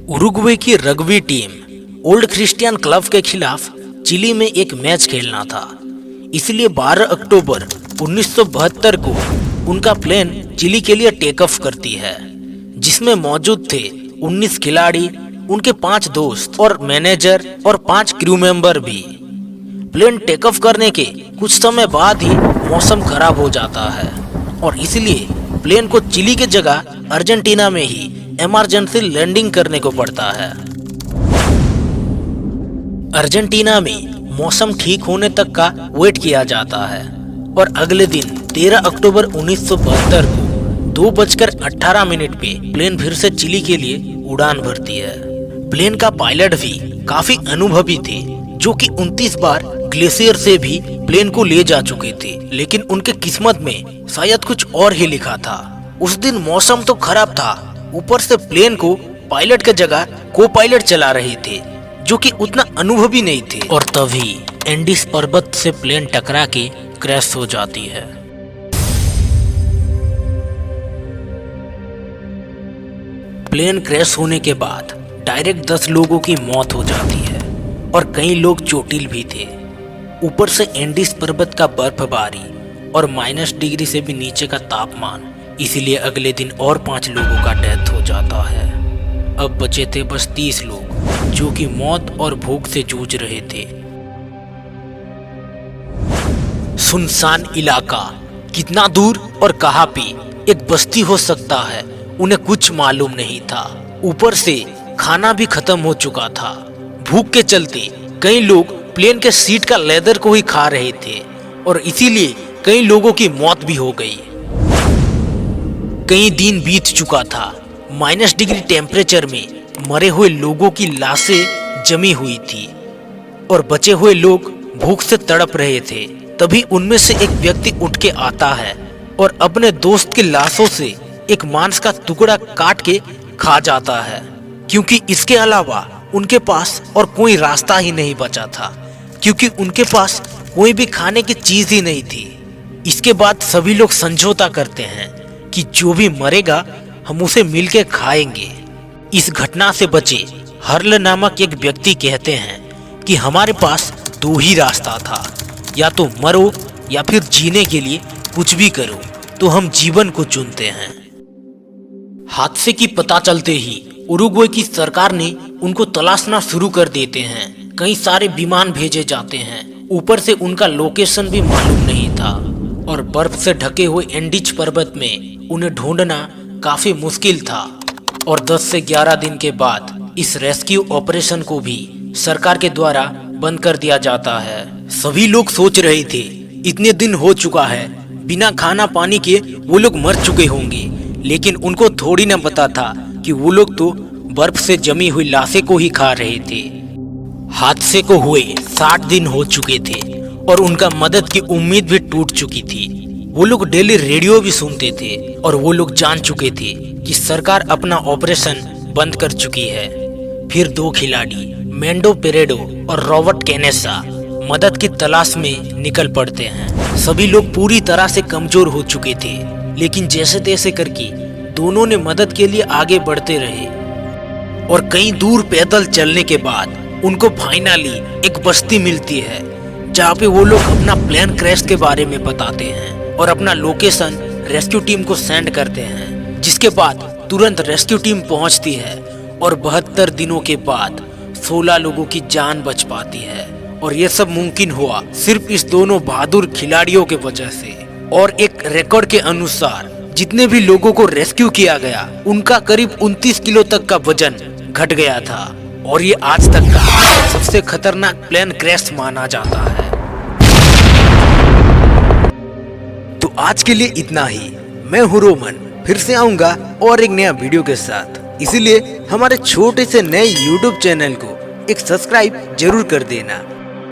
Uruguay की rugby team old Christian club के खिलाफ चिली में एक मैच खेलना था। इसलिए 12 अक्टूबर 1972 को उनका प्लेन चिली के लिए टेक ऑफ करती है, जिसमें मौजूद थे 19 खिलाड़ी, उनके 5 दोस्त और मैनेजर और 5 क्रू मेंबर भी। प्लेन टेक ऑफ करने के कुछ समय बाद ही मौसम खराब हो जाता है और इसलिए प्लेन को चिली की जगह अर्जेंटीना में ही इमरजेंसी लैंडिंग करने को पड़ता है। अर्जेंटीना में मौसम ठीक होने तक का वेट किया जाता है और अगले दिन 13 अक्टूबर 1972 को 2:18 पे प्लेन फिर से चिली के लिए उड़ान भरती है। प्लेन का पायलट भी काफी अनुभवी थे, जो कि 29 बार ग्लेशियर से भी प्लेन को ले जा चुके थे, लेकिन उनके किस्मत में शायद कुछ और ही लिखा था। उस दिन मौसम तो खराब था, ऊपर से प्लेन को पायलट की जगह को पायलट चला रहे थे, जो कि उतना अनुभवी नहीं थे। और तभी एंडीज पर्वत से प्लेन टकरा के क्रैश हो जाती है। प्लेन क्रैश होने के बाद डायरेक्ट 10 लोगों की मौत हो जाती है और कई लोग चोटिल भी थे। ऊपर से एंडीज पर्वत का बर्फबारी और -डिग्री से भी नीचे का तापमान, इसीलिए अगले दिन और 5 लोगों का डेथ हो जाता है। अब बचे थे बस 30 लोग, जो कि मौत और भूख से जूझ रहे थे। सुनसान इलाका, कितना दूर और कहां पे एक बस्ती हो सकता है, उन्हें कुछ मालूम नहीं था। ऊपर से खाना भी खत्म हो चुका था। भूख के चलते कई लोग प्लेन के सीट का लेदर को ही खा रहे थे और इसीलिए कई लोगों की मौत भी हो गई। कई दिन बीत चुका था। -डिग्री टेम्परेचर में मरे हुए लोगों की लाशें जमी हुई थी और बचे हुए लोग भूख से तड़प रहे थे। तभी उनमें से एक व्यक्ति उठ के आता है और अपने दोस्त की लाशों से एक मांस का टुकड़ा काट के खा जाता है, क्योंकि इसके अलावा उनके पास और कोई रास्ता ही नहीं बचा था, क्योंकि उनके पास कोई भी खाने की चीज ही नहीं थी। इसके बाद सभी लोग समझौता करते हैं कि जो भी मरेगा हम उसे मिलके खाएंगे। इस घटना से बचे हर्ल नामक एक व्यक्ति कहते हैं कि हमारे पास 2 ही रास्ता था, या तो मरो या फिर जीने के लिए कुछ भी करो, तो हम जीवन को चुनते हैं। हादसे की पता चलते ही उरुग्वे की सरकार ने उनको तलाशना शुरू कर देते हैं। कई सारे विमान भेजे जाते हैं। ऊपर से उनका लोकेशन भी मालूम नहीं था और बर्फ से ढके हुए एंडीज पर्वत में उन्हें ढूंढना काफी मुश्किल था। और 10 से 11 दिन के बाद इस रेस्क्यू ऑपरेशन को भी सरकार के द्वारा बंद कर दिया जाता है। सभी लोग सोच रहे थे इतने दिन हो चुका है, बिना खाना पानी के वो लोग मर चुके होंगे, लेकिन उनको थोड़ी ना पता था कि वो लोग तो बर्फ से जमी हुई लाशें को ही खा रहे थे। हादसे को हुए 60 दिन हो चुके थे और उनका मदद की उम्मीद भी टूट चुकी थी। वो लोग डेली रेडियो भी सुनते थे और वो लोग जान चुके थे कि सरकार अपना ऑपरेशन बंद कर चुकी है। फिर 2 खिलाड़ी मेंडो पेरेडो और रॉबर्ट कैनेसा मदद की तलाश में निकल पड़ते हैं। सभी लोग पूरी तरह से कमजोर हो चुके थे, लेकिन जैसे तैसे करके दोनों ने मदद के लिए आगे बढ़ते रहे और कई दूर पैदल चलने के बाद उनको फाइनली एक बस्ती मिलती है, जहाँ पे वो लोग अपना प्लेन क्रैश के बारे में बताते हैं और अपना लोकेशन रेस्क्यू टीम को सेंड करते हैं, जिसके बाद तुरंत रेस्क्यू टीम पहुंचती है और 72 दिनों के बाद 16 लोगों की जान बच पाती है। और ये सब मुमकिन हुआ सिर्फ इस दोनों बहादुर खिलाड़ियों के वजह से। और एक रिकॉर्ड के अनुसार जितने भी लोगों को रेस्क्यू किया गया, उनका करीब 29 किलो तक का वजन घट गया था और ये आज तक का सबसे खतरनाक प्लेन क्रैश माना जाता है। तो आज के लिए इतना ही। मैं हूं रोमन, फिर से आऊंगा और एक नया वीडियो के साथ। इसीलिए हमारे छोटे से नए YouTube चैनल को एक सब्सक्राइब जरूर कर देना।